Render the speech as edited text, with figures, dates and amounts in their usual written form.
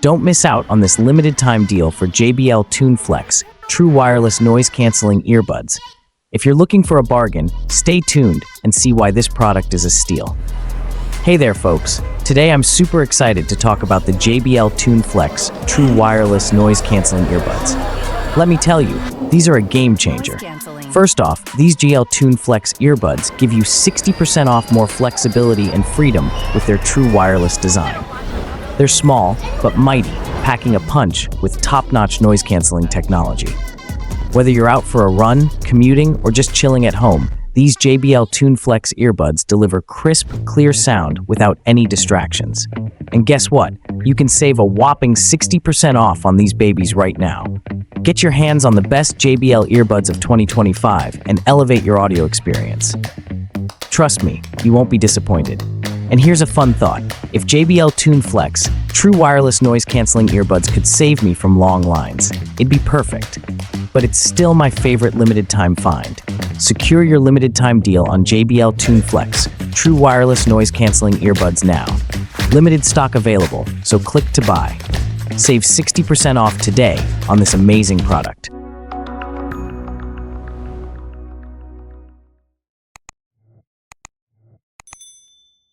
Don't miss out on this limited time deal for JBL Tune Flex, true wireless noise cancelling earbuds. If you're looking for a bargain, stay tuned and see why this product is a steal. Hey there folks, today I'm super excited to talk about the JBL Tune Flex, true wireless noise cancelling earbuds. Let me tell you, these are a game changer. First off, these JBL Tune Flex earbuds give you 60% off more flexibility and freedom with their true wireless design. They're small, but mighty, packing a punch with top-notch noise-canceling technology. Whether you're out for a run, commuting, or just chilling at home, these JBL Tune Flex earbuds deliver crisp, clear sound without any distractions. And guess what? You can save a whopping 60% off on these babies right now. Get your hands on the best JBL earbuds of 2025 and elevate your audio experience. Trust me, you won't be disappointed. And here's a fun thought. If JBL Tune Flex, true wireless noise cancelling earbuds could save me from long lines, it'd be perfect. But it's still my favorite limited time find. Secure your limited time deal on JBL Tune Flex, true wireless noise cancelling earbuds now. Limited stock available, so click to buy. Save 60% off today on this amazing product.